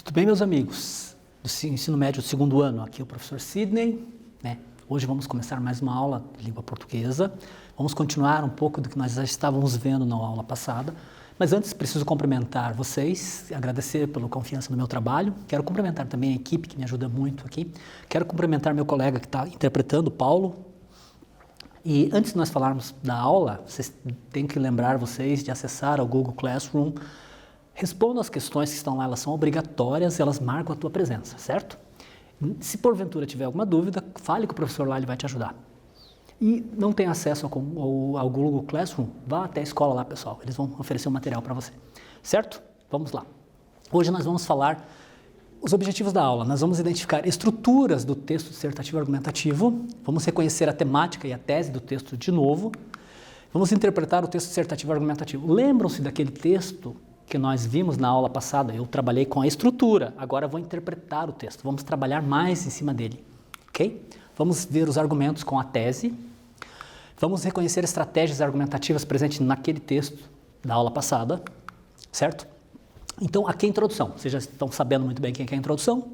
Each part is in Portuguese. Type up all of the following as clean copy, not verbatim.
Tudo bem, meus amigos do ensino médio do segundo ano? Aqui é o professor Sidney, né? Hoje vamos começar mais uma aula de língua portuguesa. Vamos continuar um pouco do que nós já estávamos vendo na aula passada. Mas antes preciso cumprimentar vocês, agradecer pela confiança no meu trabalho. Quero cumprimentar também a equipe que me ajuda muito aqui. Quero cumprimentar meu colega que está interpretando, Paulo. E antes de nós falarmos da aula, vocês têm que lembrar vocês de acessar o Google Classroom. Respondam as questões que estão lá, elas são obrigatórias, elas marcam a tua presença, certo? Se porventura tiver alguma dúvida, fale com o professor lá, ele vai te ajudar. E não tem acesso ao Google Classroom, vá até a escola lá, pessoal, eles vão oferecer um material para você, certo? Vamos lá. Hoje nós vamos falar os objetivos da aula, nós vamos identificar estruturas do texto dissertativo argumentativo, vamos reconhecer a temática e a tese do texto de novo, vamos interpretar o texto dissertativo argumentativo. Lembram-se daquele texto que nós vimos na aula passada? Eu trabalhei com a estrutura, agora vou interpretar o texto, vamos trabalhar mais em cima dele, ok? Vamos ver os argumentos com a tese, vamos reconhecer estratégias argumentativas presentes naquele texto da aula passada, certo? Então, aqui é a introdução, vocês já estão sabendo muito bem quem é a introdução,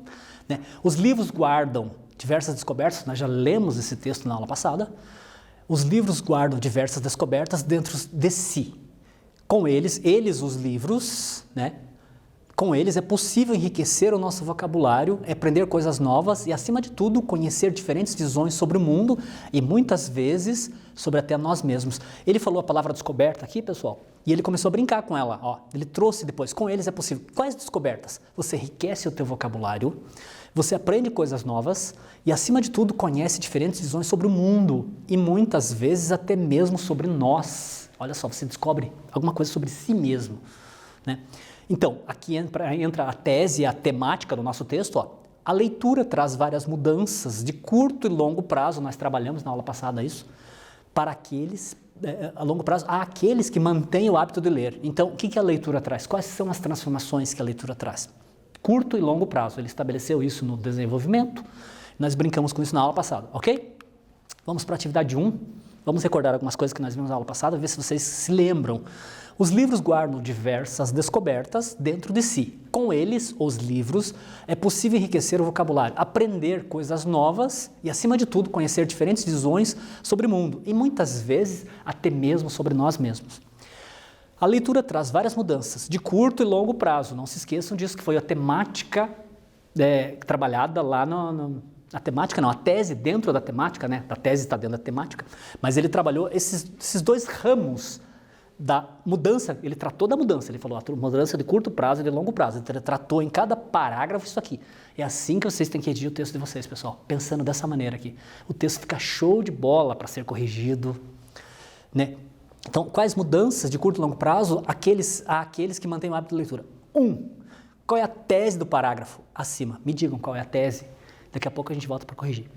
né? Os livros guardam diversas descobertas, nós já lemos esse texto na aula passada, os livros guardam diversas descobertas dentro de si. Com eles, os livros, né? Com eles é possível enriquecer o nosso vocabulário, aprender coisas novas e, acima de tudo, conhecer diferentes visões sobre o mundo e, muitas vezes, sobre até nós mesmos. Ele falou a palavra descoberta aqui, pessoal, e ele começou a brincar com ela. Ó, ele trouxe depois, com eles é possível. Quais descobertas? Você enriquece o teu vocabulário, você aprende coisas novas e, acima de tudo, conhece diferentes visões sobre o mundo e, muitas vezes, até mesmo sobre nós. Olha só, você descobre alguma coisa sobre si mesmo, né? Então, aqui entra a tese e a temática do nosso texto. Ó. A leitura traz várias mudanças de curto e longo prazo, nós trabalhamos na aula passada isso, para aqueles, a longo prazo, há aqueles que mantêm o hábito de ler. Então, o que a leitura traz? Quais são as transformações que a leitura traz? Curto e longo prazo, ele estabeleceu isso no desenvolvimento, nós brincamos com isso na aula passada, ok? Vamos para a atividade 1. Vamos recordar algumas coisas que nós vimos na aula passada, ver se vocês se lembram. Os livros guardam diversas descobertas dentro de si. Com eles, os livros, é possível enriquecer o vocabulário, aprender coisas novas e, acima de tudo, conhecer diferentes visões sobre o mundo e, muitas vezes, até mesmo sobre nós mesmos. A leitura traz várias mudanças, de curto e longo prazo. Não se esqueçam disso, que foi a temática trabalhada lá a temática não, a tese dentro da temática, né? A tese está dentro da temática, mas ele trabalhou esses dois ramos da mudança, ele tratou da mudança, ele falou a mudança de curto prazo e de longo prazo, ele tratou em cada parágrafo isso aqui. É assim que vocês têm que redigir o texto de vocês, pessoal, pensando dessa maneira aqui. O texto fica show de bola para ser corrigido, né? Então, quais mudanças de curto e longo prazo aqueles que mantêm o hábito de leitura? Qual é a tese do parágrafo acima? Me digam qual é a tese. Daqui a pouco a gente volta para corrigir.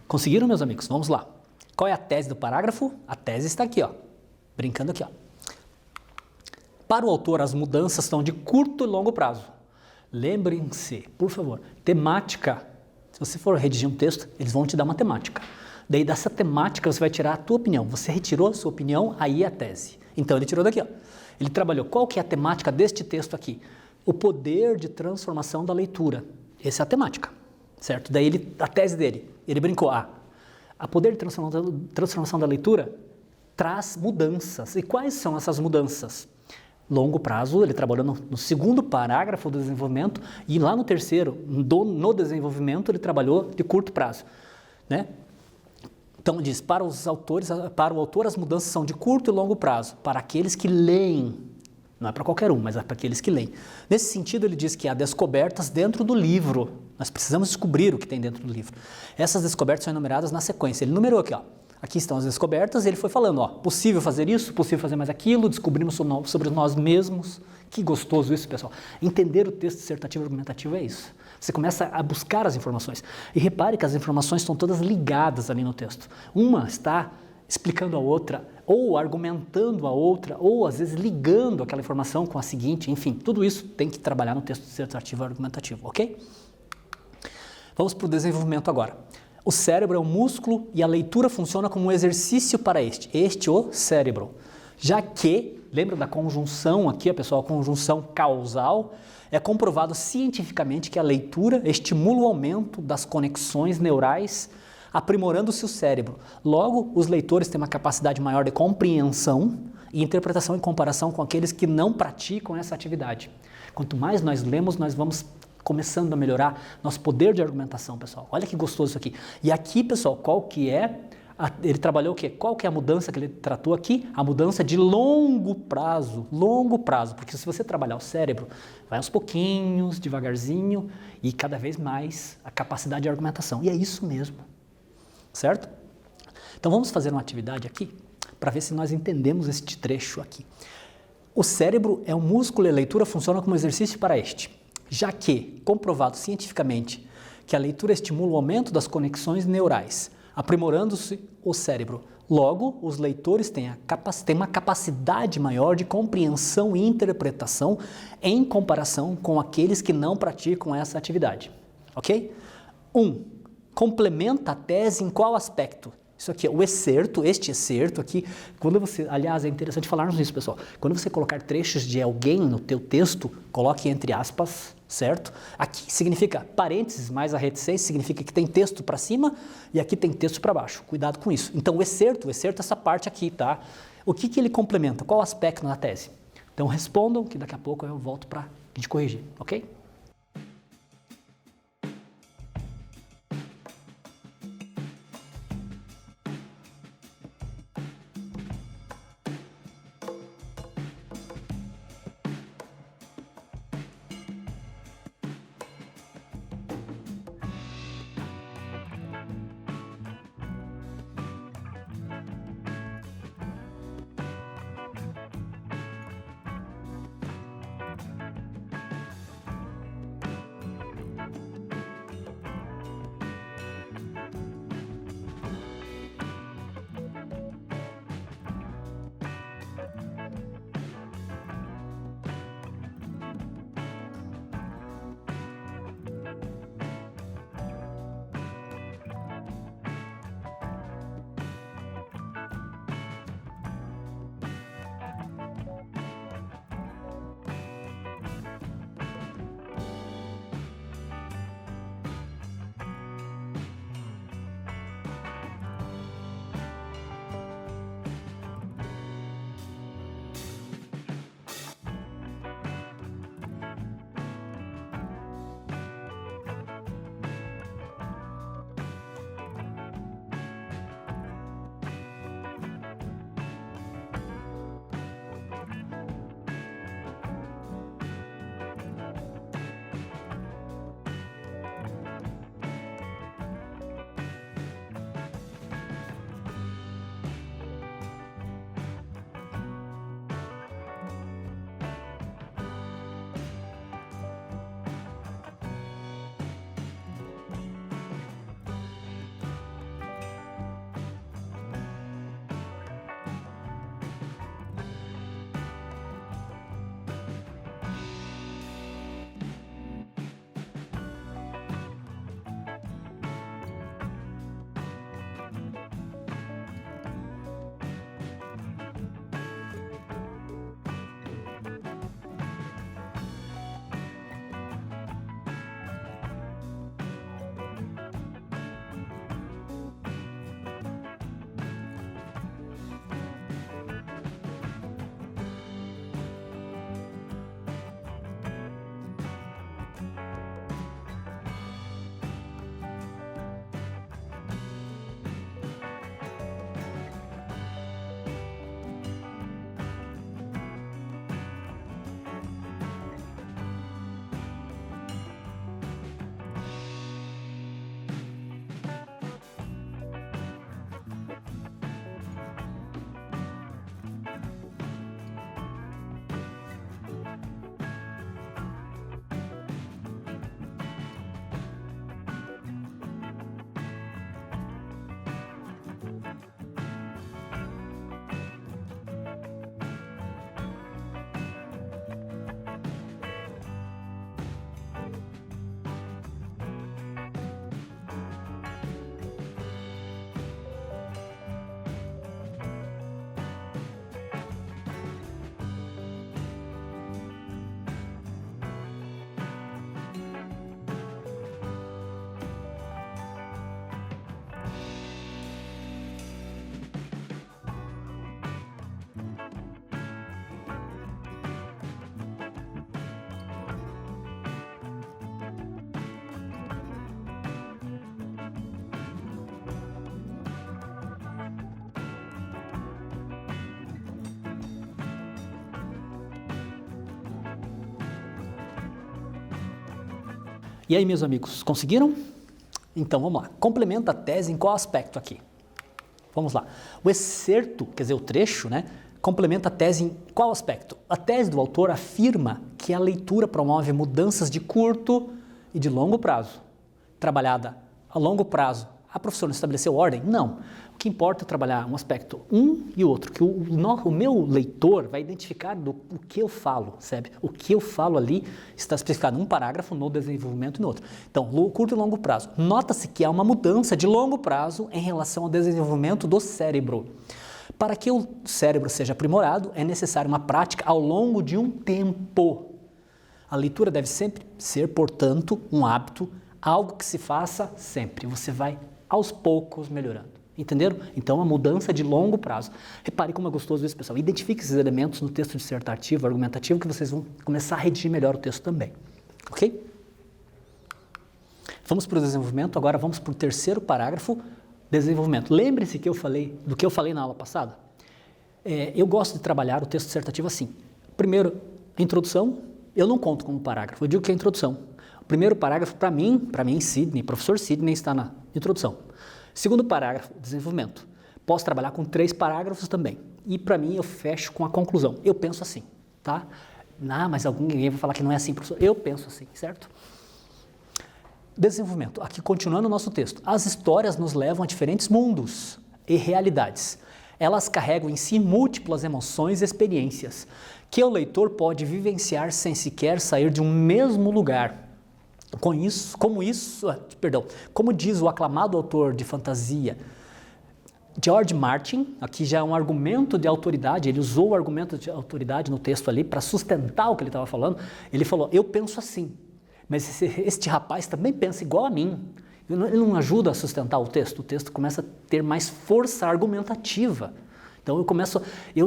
Conseguiram, meus amigos? Vamos lá. Qual é a tese do parágrafo? A tese está aqui, ó. Brincando aqui, ó. Para o autor, as mudanças são de curto e longo prazo. Lembrem-se, por favor, temática. Se você for redigir um texto, eles vão te dar uma temática. Daí dessa temática você vai tirar a tua opinião. Você retirou a sua opinião, aí é a tese. Então ele tirou daqui, ó. Ele trabalhou. Qual que é a temática deste texto aqui? O poder de transformação da leitura. Essa é a temática, certo? Daí a tese dele, ele brincou. A poder de transformação da leitura traz mudanças. E quais são essas mudanças? Longo prazo, ele trabalhou no segundo parágrafo do desenvolvimento e lá no terceiro, no desenvolvimento, ele trabalhou de curto prazo, né? Então diz, para o autor as mudanças são de curto e longo prazo, para aqueles que leem, não é para qualquer um, mas é para aqueles que leem. Nesse sentido, ele diz que há descobertas dentro do livro, nós precisamos descobrir o que tem dentro do livro. Essas descobertas são enumeradas na sequência, ele numerou aqui, ó. Aqui estão as descobertas e ele foi falando, ó, possível fazer isso, possível fazer mais aquilo, descobrimos sobre nós mesmos. Que gostoso isso, pessoal. Entender o texto dissertativo e argumentativo é isso. Você começa a buscar as informações. E repare que as informações estão todas ligadas ali no texto. Uma está explicando a outra, ou argumentando a outra, ou às vezes ligando aquela informação com a seguinte, enfim, tudo isso tem que trabalhar no texto dissertativo e argumentativo, ok? Vamos para o desenvolvimento agora. O cérebro é um músculo e a leitura funciona como um exercício para o cérebro. Já que, lembra da conjunção aqui, pessoal, a conjunção causal, é comprovado cientificamente que a leitura estimula o aumento das conexões neurais, aprimorando-se o cérebro. Logo, os leitores têm uma capacidade maior de compreensão e interpretação em comparação com aqueles que não praticam essa atividade. Quanto mais nós lemos, nós vamos começando a melhorar nosso poder de argumentação, pessoal. Olha que gostoso isso aqui. E aqui, pessoal, qual que é? Ele trabalhou o quê? Qual que é a mudança que ele tratou aqui? A mudança de longo prazo, porque se você trabalhar o cérebro, vai aos pouquinhos, devagarzinho e cada vez mais a capacidade de argumentação. E é isso mesmo, certo? Então vamos fazer uma atividade aqui para ver se nós entendemos este trecho aqui. O cérebro é um músculo e a leitura funciona como exercício para já que, comprovado cientificamente, que a leitura estimula o aumento das conexões neurais, aprimorando-se o cérebro. Logo, os leitores têm uma capacidade maior de compreensão e interpretação em comparação com aqueles que não praticam essa atividade. Ok? 1. Complementa a tese em qual aspecto? Isso aqui é o excerto, este excerto aqui, quando você, aliás, é interessante falarmos nisso, pessoal. Quando você colocar trechos de alguém no teu texto, coloque entre aspas, certo? Aqui significa parênteses mais a reticência, significa que tem texto para cima e aqui tem texto para baixo. Cuidado com isso. Então, o excerto é essa parte aqui, tá? O que ele complementa? Qual aspecto na tese? Então, respondam que daqui a pouco eu volto para a gente corrigir, ok? E aí, meus amigos, conseguiram? Então, vamos lá. Complementa a tese em qual aspecto aqui? Vamos lá. O excerto, quer dizer, o trecho, né? Complementa a tese em qual aspecto? A tese do autor afirma que a leitura promove mudanças de curto e de longo prazo. Trabalhada a longo prazo, a professora não estabeleceu ordem? Não. O que importa é trabalhar um aspecto e outro, que o meu leitor vai identificar o que eu falo, sabe? O que eu falo ali está especificado num parágrafo, no desenvolvimento e no outro. Então, curto e longo prazo. Nota-se que há uma mudança de longo prazo em relação ao desenvolvimento do cérebro. Para que o cérebro seja aprimorado, é necessária uma prática ao longo de um tempo. A leitura deve sempre ser, portanto, um hábito, algo que se faça sempre. Você vai aos poucos melhorando. Entenderam? Então, a mudança de longo prazo. Repare como é gostoso isso, pessoal. Identifique esses elementos no texto dissertativo, argumentativo, que vocês vão começar a redigir melhor o texto também. Ok? Vamos para o desenvolvimento. Agora vamos para o terceiro parágrafo. Desenvolvimento. Lembre-se que do que eu falei na aula passada. Eu gosto de trabalhar o texto dissertativo assim. Primeiro, introdução. Eu não conto como parágrafo. Eu digo que é introdução. O primeiro parágrafo, para mim, Sidney, professor Sidney, está na introdução. Segundo parágrafo, desenvolvimento. Posso trabalhar com 3 parágrafos também. E para mim eu fecho com a conclusão. Eu penso assim, tá? Mas ninguém vai falar que não é assim, professor. Eu penso assim, certo? Desenvolvimento. Aqui continuando o nosso texto. As histórias nos levam a diferentes mundos e realidades. Elas carregam em si múltiplas emoções e experiências que o leitor pode vivenciar sem sequer sair de um mesmo lugar. Como diz o aclamado autor de fantasia George Martin, aqui já é um argumento de autoridade, ele usou o argumento de autoridade no texto ali para sustentar o que ele estava falando. Ele falou, eu penso assim, mas este rapaz também pensa igual a mim. Ele não ajuda a sustentar o texto começa a ter mais força argumentativa. Então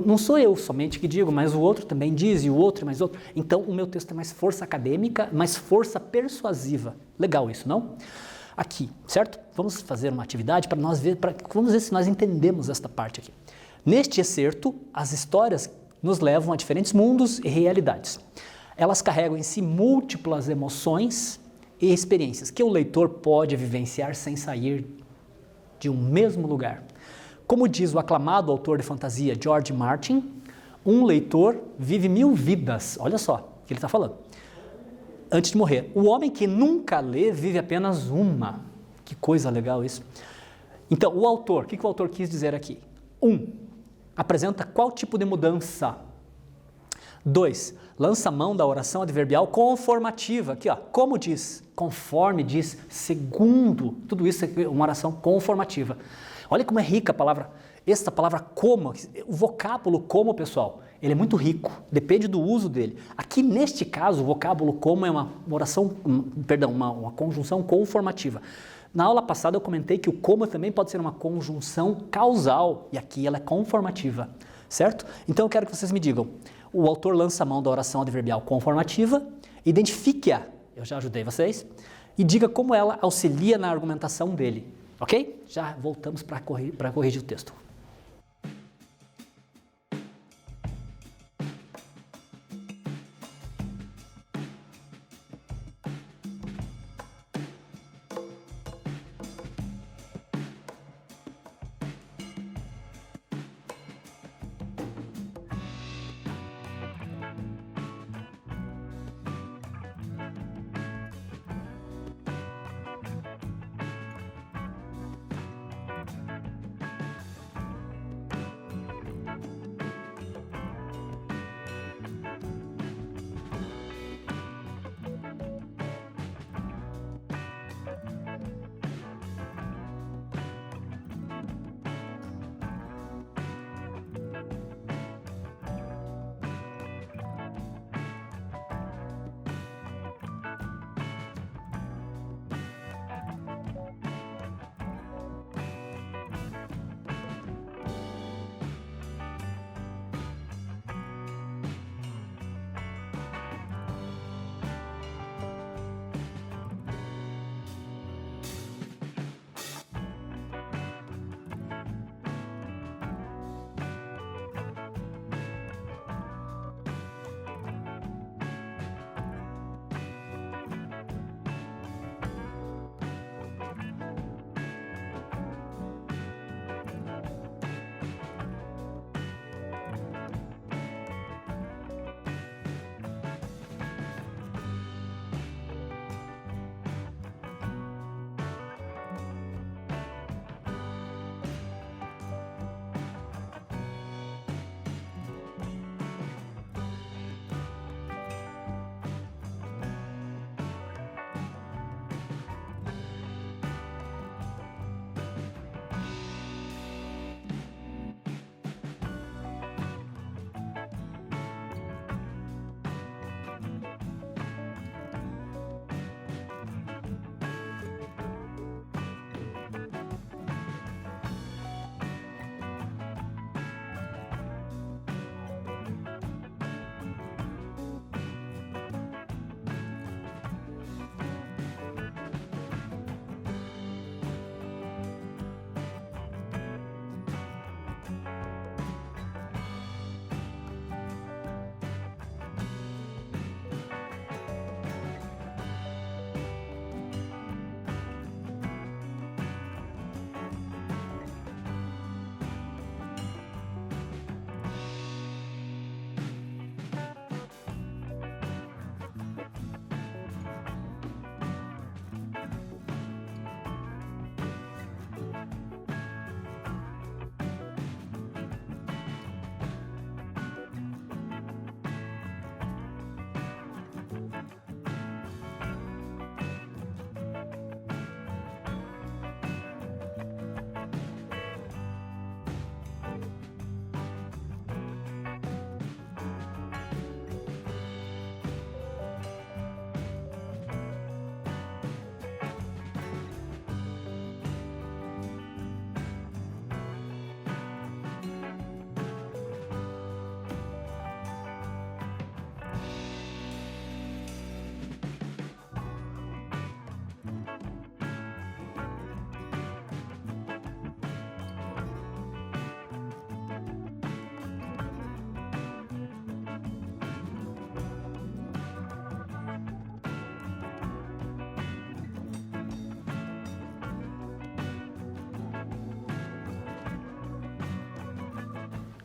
não sou eu somente que digo, mas o outro também diz, e o outro, mais outro. Então o meu texto tem mais força acadêmica, mais força persuasiva. Legal isso, não? Aqui, certo? Vamos fazer uma atividade vamos ver se nós entendemos esta parte aqui. Neste excerto, as histórias nos levam a diferentes mundos e realidades. Elas carregam em si múltiplas emoções e experiências que o leitor pode vivenciar sem sair de um mesmo lugar. Como diz o aclamado autor de fantasia George Martin, um leitor vive 1000 vidas. Olha só o que ele está falando. Antes de morrer. O homem que nunca lê vive apenas uma. Que coisa legal isso. Então, o que o autor quis dizer aqui? 1. Apresenta qual tipo de mudança? 2. Lança mão da oração adverbial conformativa. Aqui, ó, como diz, conforme diz, segundo. Tudo isso é uma oração conformativa. Olha como é rica a palavra, esta palavra como, o vocábulo como, pessoal, ele é muito rico, depende do uso dele. Aqui, neste caso, o vocábulo como é uma conjunção conformativa. Na aula passada eu comentei que o como também pode ser uma conjunção causal, e aqui ela é conformativa, certo? Então eu quero que vocês me digam, o autor lança a mão da oração adverbial conformativa, identifique-a, eu já ajudei vocês, e diga como ela auxilia na argumentação dele. Ok? Já voltamos para corrigir o texto.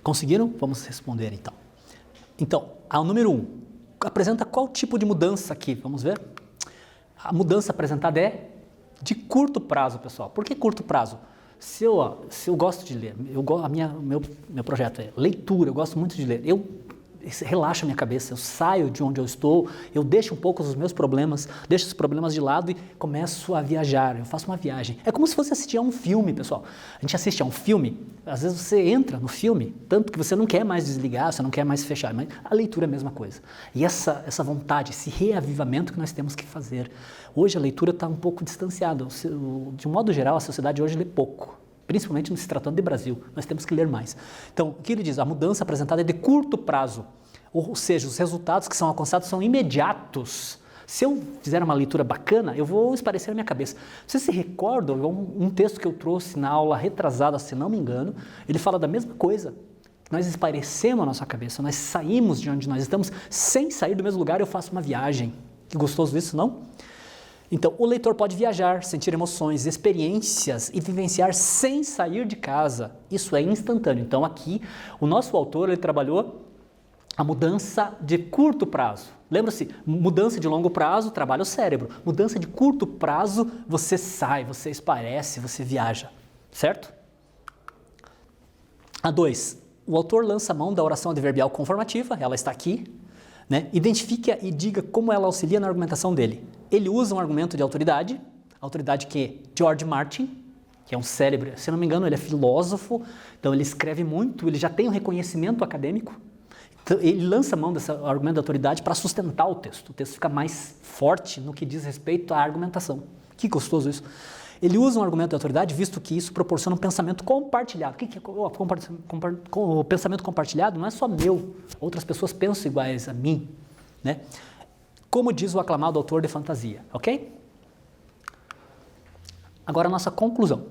Conseguiram? Vamos responder então. Então, o número 1, apresenta qual tipo de mudança aqui? Vamos ver? A mudança apresentada é de curto prazo, pessoal. Por que curto prazo? Se eu gosto de ler, meu projeto é leitura, eu gosto muito de ler, relaxa a minha cabeça, eu saio de onde eu estou, eu deixo um pouco os meus problemas, deixo os problemas de lado e começo a viajar, eu faço uma viagem. É como se fosse assistir a um filme, pessoal. A gente assiste a um filme, às vezes você entra no filme, tanto que você não quer mais desligar, você não quer mais fechar, mas a leitura é a mesma coisa. E essa vontade, esse reavivamento que nós temos que fazer. Hoje a leitura está um pouco distanciada, de um modo geral a sociedade hoje lê pouco. Principalmente se tratando de Brasil, nós temos que ler mais. Então, o que ele diz? A mudança apresentada é de curto prazo, ou seja, os resultados que são alcançados são imediatos. Se eu fizer uma leitura bacana, eu vou esparecer a minha cabeça. Vocês se recordam, um texto que eu trouxe na aula retrasada, se não me engano, ele fala da mesma coisa. Nós esparecemos a nossa cabeça, nós saímos de onde nós estamos, sem sair do mesmo lugar, eu faço uma viagem. Que gostoso isso, não? Então, o leitor pode viajar, sentir emoções, experiências e vivenciar sem sair de casa. Isso é instantâneo. Então, aqui, o nosso autor ele trabalhou a mudança de curto prazo. Lembra-se, mudança de longo prazo trabalha o cérebro. Mudança de curto prazo, você sai, você esparece, você viaja. Certo? A 2. O autor lança a mão da oração adverbial conformativa, ela está aqui. Né? Identifique e diga como ela auxilia na argumentação dele. Ele usa um argumento de autoridade que é George Martin, que é um célebre, se não me engano, ele é filósofo, então ele escreve muito, ele já tem um reconhecimento acadêmico, então ele lança a mão desse argumento de autoridade para sustentar o texto fica mais forte no que diz respeito à argumentação. Que gostoso isso! Ele usa um argumento de autoridade, visto que isso proporciona um pensamento compartilhado. O que é o pensamento compartilhado? Não é só meu, outras pessoas pensam iguais a mim, né? Como diz o aclamado autor de fantasia, ok? Agora a nossa conclusão.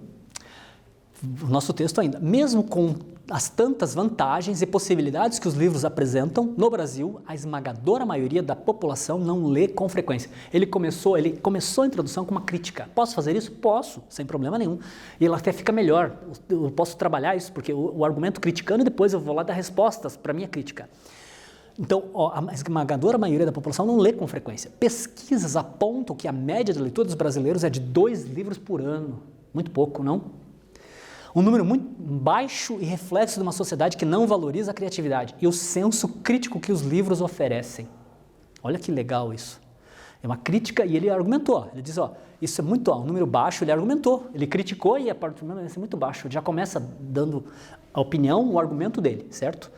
O nosso texto ainda. Mesmo com as tantas vantagens e possibilidades que os livros apresentam, no Brasil, a esmagadora maioria da população não lê com frequência. Ele começou a introdução com uma crítica. Posso fazer isso? Posso, sem problema nenhum. E ela até fica melhor. Eu posso trabalhar isso, porque o argumento criticando e depois eu vou lá dar respostas para a minha crítica. Então, a esmagadora maioria da população não lê com frequência. Pesquisas apontam que a média de leitura dos brasileiros é de 2 livros por ano. Muito pouco, não? Um número muito baixo e reflexo de uma sociedade que não valoriza a criatividade e o senso crítico que os livros oferecem. Olha que legal isso. É uma crítica e ele argumentou. Ele diz, isso é muito um número baixo, ele argumentou. Ele criticou e a partir do momento isso é muito baixo. Ele já começa dando a opinião, o argumento dele, certo?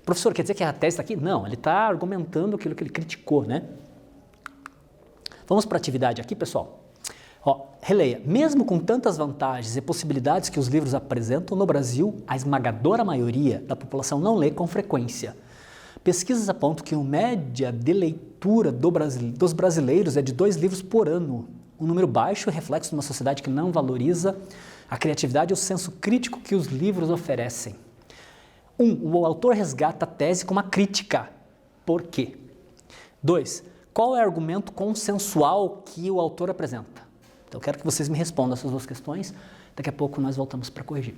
Professor, quer dizer que a tese está aqui? Não, ele está argumentando aquilo que ele criticou, né? Vamos para a atividade aqui, pessoal. Releia. Mesmo com tantas vantagens e possibilidades que os livros apresentam, no Brasil, a esmagadora maioria da população não lê com frequência. Pesquisas apontam que a média de leitura dos brasileiros é de 2 livros por ano. Um número baixo é reflexo de uma sociedade que não valoriza a criatividade e o senso crítico que os livros oferecem. O autor resgata a tese com uma crítica. Por quê? 2. Qual é o argumento consensual que o autor apresenta? Então, eu quero que vocês me respondam essas 2 questões. Daqui a pouco nós voltamos para corrigir.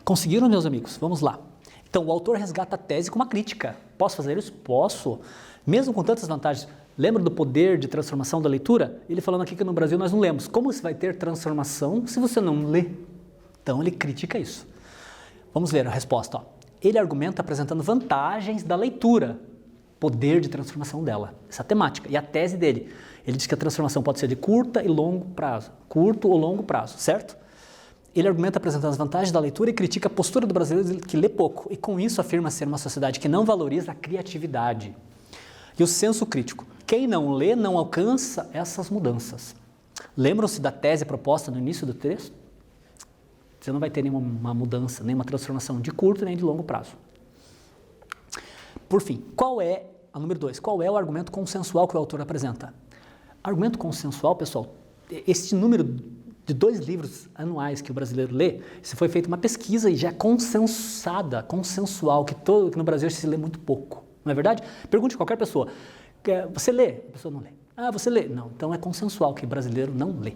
Conseguiram, meus amigos? Vamos lá. Então, o autor resgata a tese com uma crítica. Posso fazer isso? Posso. Mesmo com tantas vantagens. Lembra do poder de transformação da leitura? Ele falando aqui que no Brasil nós não lemos. Como você vai ter transformação se você não lê? Então, ele critica isso. Vamos ver a resposta. Ó. Ele argumenta apresentando vantagens da leitura, poder de transformação dela, essa temática. E a tese dele, ele diz que a transformação pode ser de curto ou longo prazo, certo? Ele argumenta apresentando as vantagens da leitura e critica a postura do brasileiro que lê pouco, e com isso afirma ser uma sociedade que não valoriza a criatividade. E o senso crítico. Quem não lê não alcança essas mudanças. Lembram-se da tese proposta no início do texto? Você não vai ter nenhuma mudança, nenhuma transformação de curto nem de longo prazo. Por fim, a número 2, qual é o argumento consensual que o autor apresenta? Argumento consensual, pessoal, este número de 2 livros anuais que o brasileiro lê, isso foi feita uma pesquisa e já é consensual, que no Brasil se lê muito pouco. Não é verdade? Pergunte a qualquer pessoa, você lê? A pessoa não lê. Ah, você lê? Não, então é consensual que o brasileiro não lê.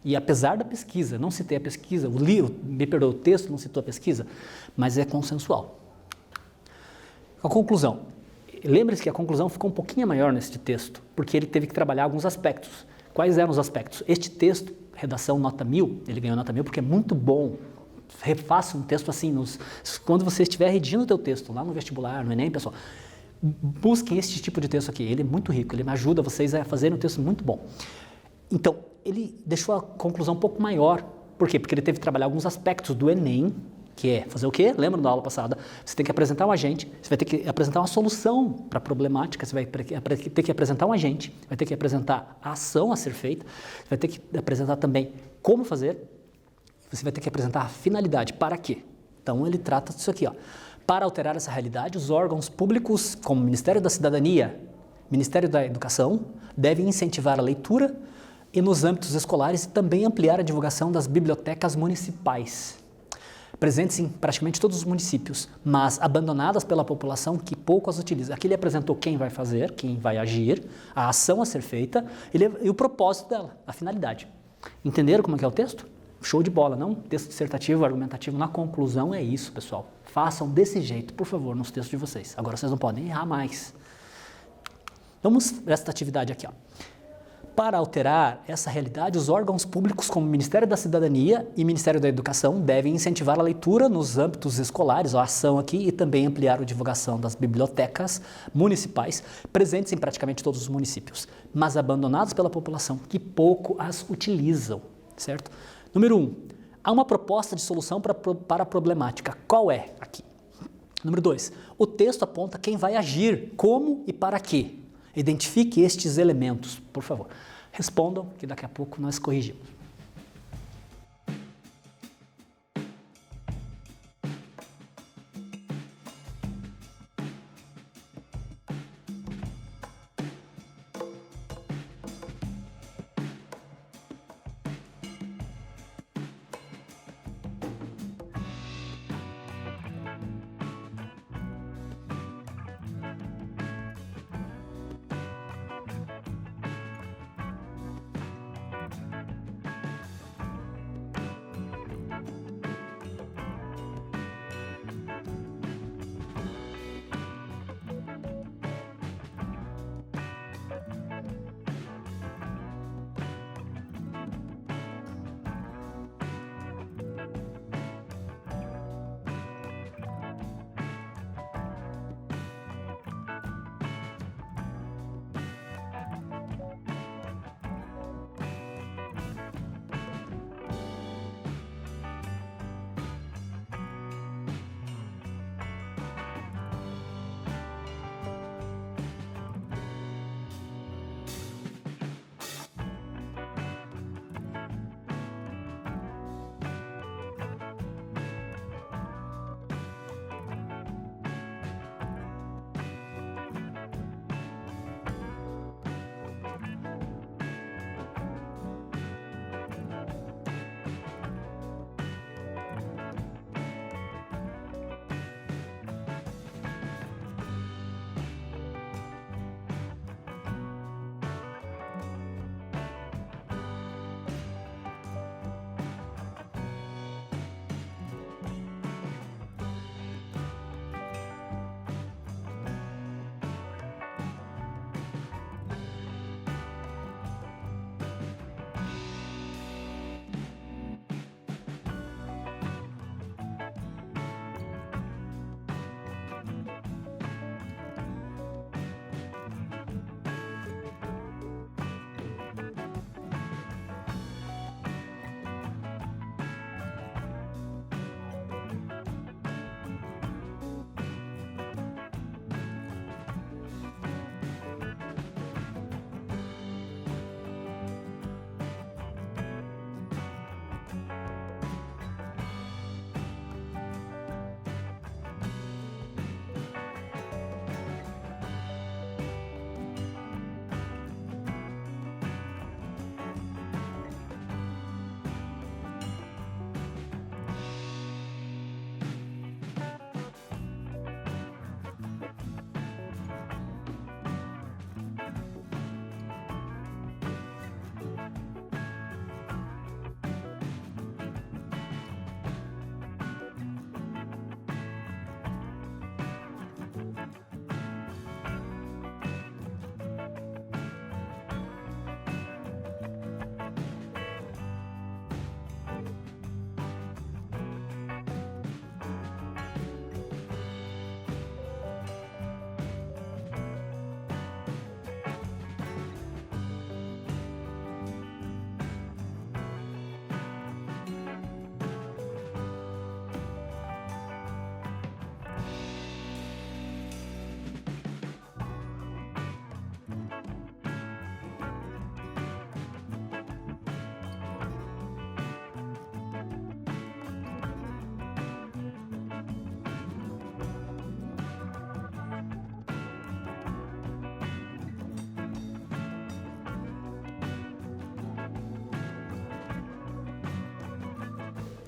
E apesar da pesquisa, não citei a pesquisa, o texto não citou a pesquisa, mas é consensual. A conclusão. Lembre-se que a conclusão ficou um pouquinho maior nesse texto, porque ele teve que trabalhar alguns aspectos. Quais eram os aspectos? Este texto, redação nota 1000, ele ganhou nota 1000 porque é muito bom. Refaça um texto assim, quando você estiver redigindo o teu texto, lá no vestibular, no Enem, pessoal, busquem este tipo de texto aqui, ele é muito rico, ele ajuda vocês a fazerem um texto muito bom. Então, ele deixou a conclusão um pouco maior. Por quê? Porque ele teve que trabalhar alguns aspectos do Enem, que é fazer o quê? Lembra da aula passada? Você tem que apresentar um agente, você vai ter que apresentar uma solução para a problemática, você vai ter que apresentar um agente, vai ter que apresentar a ação a ser feita, você vai ter que apresentar também como fazer, você vai ter que apresentar a finalidade, para quê? Então, ele trata disso aqui, ó. Para alterar essa realidade, os órgãos públicos, como o Ministério da Cidadania, Ministério da Educação, devem incentivar a leitura e nos âmbitos escolares e também ampliar a divulgação das bibliotecas municipais, presentes em praticamente todos os municípios, mas abandonadas pela população que pouco as utiliza. Aqui ele apresentou quem vai fazer, quem vai agir, a ação a ser feita e o propósito dela, a finalidade. Entenderam como é que é o texto? Show de bola, não? Texto dissertativo, argumentativo, na conclusão é isso, pessoal. Façam desse jeito, por favor, nos textos de vocês. Agora vocês não podem errar mais. Vamos para esta atividade aqui, ó. Para alterar essa realidade, os órgãos públicos como o Ministério da Cidadania e Ministério da Educação devem incentivar a leitura nos âmbitos escolares, a ação aqui, e também ampliar a divulgação das bibliotecas municipais, presentes em praticamente todos os municípios, mas abandonadas pela população que pouco as utilizam, certo? Número 1. Há uma proposta de solução para a problemática. Qual é aqui? Número 2. O texto aponta quem vai agir, como e para quê. Identifique estes elementos, por favor. Respondam, que daqui a pouco nós corrigimos.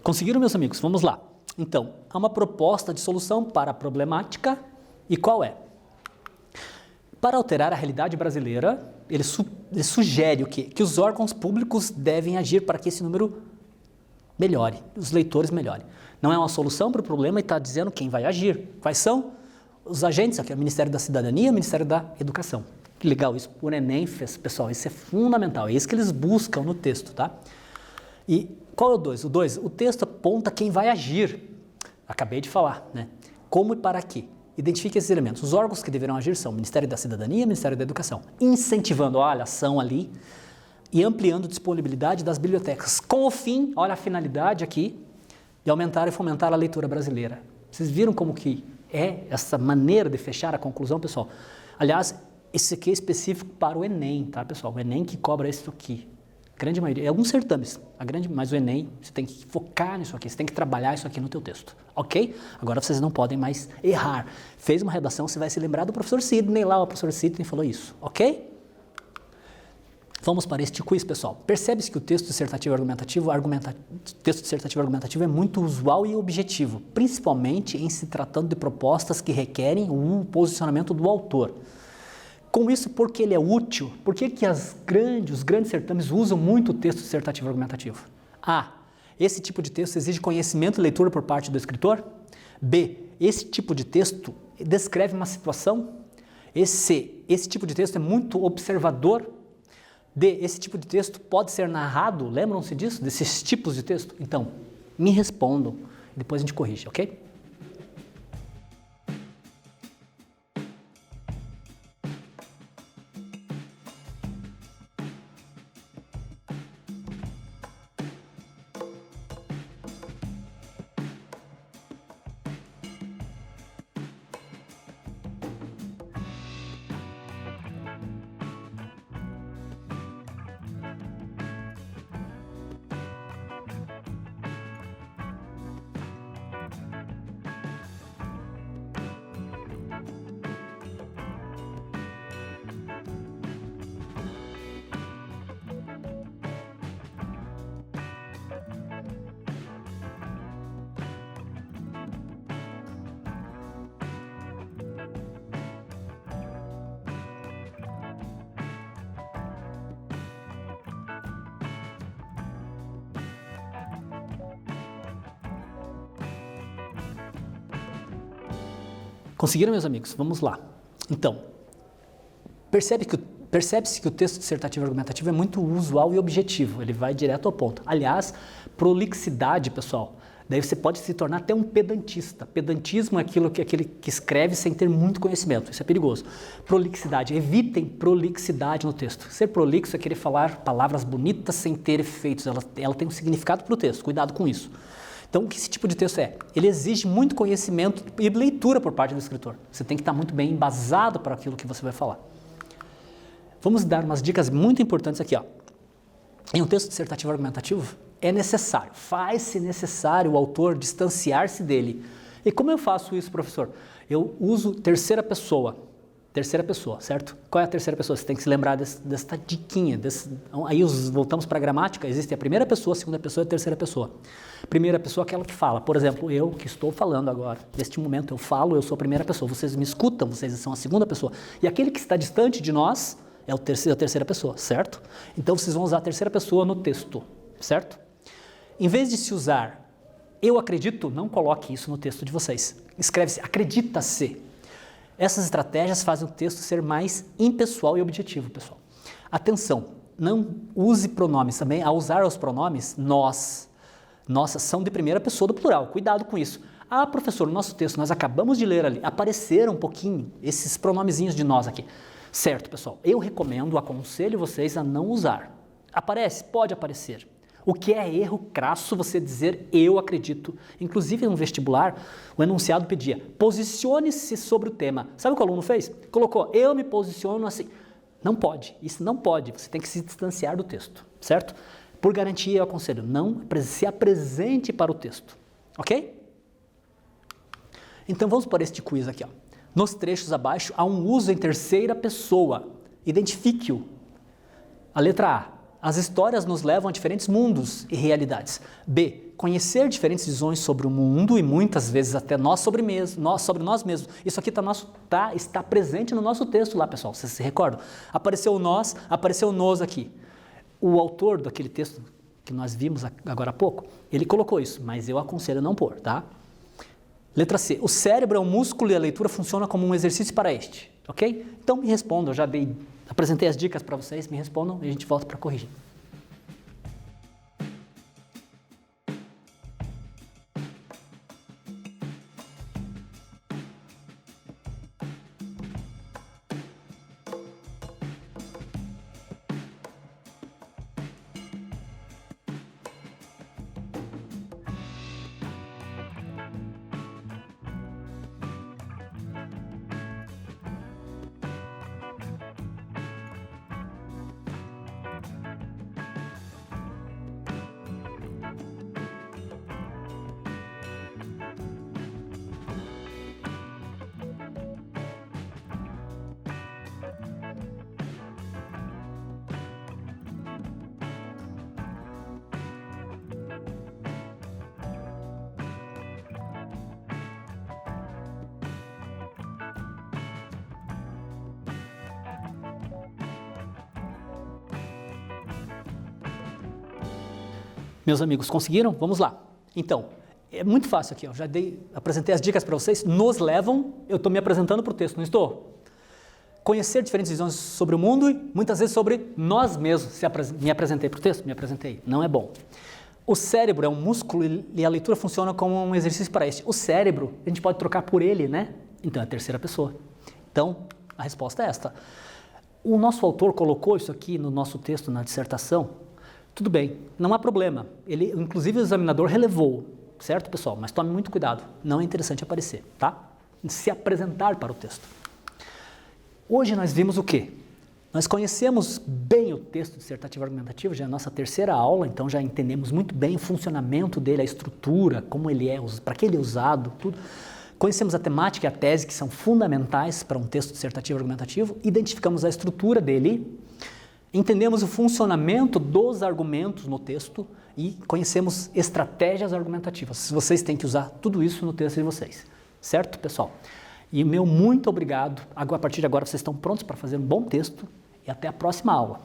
Conseguiram, meus amigos? Vamos lá. Então, há uma proposta de solução para a problemática, e qual é? Para alterar a realidade brasileira, ele sugere o quê? Que os órgãos públicos devem agir para que esse número melhore, os leitores melhorem. Não é uma solução para o problema e está dizendo quem vai agir. Quais são os agentes? Aqui é o Ministério da Cidadania e o Ministério da Educação. Que legal, isso o Enem fez, pessoal, isso é fundamental, é isso que eles buscam no texto, tá? E qual é o 2? O 2, o texto aponta quem vai agir. Acabei de falar, né? Como e para quê? Identifique esses elementos. Os órgãos que deverão agir são o Ministério da Cidadania e o Ministério da Educação. Incentivando, olha, a ação ali e ampliando a disponibilidade das bibliotecas. Com o fim, olha a finalidade aqui, de aumentar e fomentar a leitura brasileira. Vocês viram como que é essa maneira de fechar a conclusão, pessoal? Aliás, esse aqui é específico para o Enem, tá, pessoal? O Enem que cobra isso aqui. Grande maioria, alguns certames, mas o Enem, você tem que focar nisso aqui, você tem que trabalhar isso aqui no teu texto, ok? Agora vocês não podem mais errar. Fez uma redação, você vai se lembrar do professor Sidney lá, o professor Sidney falou isso, ok? Vamos para este quiz, pessoal. Percebe-se que o texto dissertativo argumentativo é muito usual e objetivo, principalmente em se tratando de propostas que requerem o posicionamento do autor. Com isso, porque ele é útil, por que os grandes certames usam muito o texto dissertativo argumentativo? A. Esse tipo de texto exige conhecimento e leitura por parte do escritor. B. Esse tipo de texto descreve uma situação. C. Esse tipo de texto é muito observador. D. Esse tipo de texto pode ser narrado. Lembram-se disso? Desses tipos de texto? Então, me respondam. Depois a gente corrige, ok? Conseguiram, meus amigos? Vamos lá. Então, percebe-se que o texto dissertativo argumentativo é muito usual e objetivo, ele vai direto ao ponto. Aliás, prolixidade, pessoal, daí você pode se tornar até um pedantista. Pedantismo é aquele que escreve sem ter muito conhecimento, isso é perigoso. Prolixidade, evitem prolixidade no texto. Ser prolixo é querer falar palavras bonitas sem ter efeitos, ela tem um significado para o texto, cuidado com isso. Então, o que esse tipo de texto é? Ele exige muito conhecimento e leitura por parte do escritor. Você tem que estar muito bem embasado para aquilo que você vai falar. Vamos dar umas dicas muito importantes aqui, ó. Em um texto dissertativo argumentativo, é necessário, faz-se necessário o autor distanciar-se dele. E como eu faço isso, professor? Eu uso terceira pessoa, certo? Qual é a terceira pessoa? Você tem que se lembrar desta diquinha. Aí voltamos para a gramática, existe a primeira pessoa, a segunda pessoa e a terceira pessoa. Primeira pessoa é aquela que fala. Por exemplo, eu que estou falando agora, neste momento eu falo, eu sou a primeira pessoa, vocês me escutam, vocês são a segunda pessoa. E aquele que está distante de nós é a terceira pessoa, certo? Então vocês vão usar a terceira pessoa no texto, certo? Em vez de se usar eu acredito, não coloque isso no texto de vocês. Escreve-se acredita-se. Essas estratégias fazem o texto ser mais impessoal e objetivo, pessoal. Atenção, não use pronomes também. Ao usar os pronomes, nós, nossas são de primeira pessoa do plural. Cuidado com isso. Ah, professor, no nosso texto, nós acabamos de ler ali, apareceram um pouquinho esses pronomezinhos de nós aqui. Certo, pessoal, eu recomendo, aconselho vocês a não usar. Aparece? Pode aparecer. O que é erro crasso você dizer eu acredito. Inclusive no vestibular, o enunciado pedia posicione-se sobre o tema. Sabe o que o aluno fez? Colocou eu me posiciono assim. Não pode, isso não pode, você tem que se distanciar do texto, certo? Por garantia eu aconselho, não se apresente para o texto, ok? Então vamos para este quiz aqui, ó. Nos trechos abaixo há um uso em terceira pessoa, identifique-o. A letra A, as histórias nos levam a diferentes mundos e realidades. B, conhecer diferentes visões sobre o mundo e muitas vezes até sobre nós mesmos. Isso aqui está presente no nosso texto lá, pessoal, vocês se recordam? Apareceu o nós, apareceu o nos aqui. O autor daquele texto que nós vimos agora há pouco, ele colocou isso, mas eu aconselho não pôr, tá? Letra C, o cérebro é um músculo e a leitura funciona como um exercício para este, ok? Então me respondam, eu já apresentei as dicas para vocês, me respondam e a gente volta para corrigir. Meus amigos, conseguiram? Vamos lá. Então, é muito fácil aqui, ó. Já apresentei as dicas para vocês. Nos levam, eu estou me apresentando para o texto, não estou? Conhecer diferentes visões sobre o mundo e muitas vezes sobre nós mesmos. Me apresentei para o texto? Me apresentei. Não é bom. O cérebro é um músculo e a leitura funciona como um exercício para este. O cérebro, a gente pode trocar por ele, né? Então é a terceira pessoa. Então, a resposta é esta. O nosso autor colocou isso aqui no nosso texto, na dissertação. Tudo bem, não há problema. Ele, inclusive o examinador relevou, certo, pessoal? Mas tome muito cuidado, não é interessante aparecer, tá? Se apresentar para o texto. Hoje nós vimos o quê? Nós conhecemos bem o texto dissertativo argumentativo, já é a nossa terceira aula, então já entendemos muito bem o funcionamento dele, a estrutura, como ele é, para que ele é usado, tudo. Conhecemos a temática e a tese, que são fundamentais para um texto dissertativo argumentativo, identificamos a estrutura dele, entendemos o funcionamento dos argumentos no texto e conhecemos estratégias argumentativas. Vocês têm que usar tudo isso no texto de vocês, certo, pessoal? E meu muito obrigado. A partir de agora vocês estão prontos para fazer um bom texto e até a próxima aula.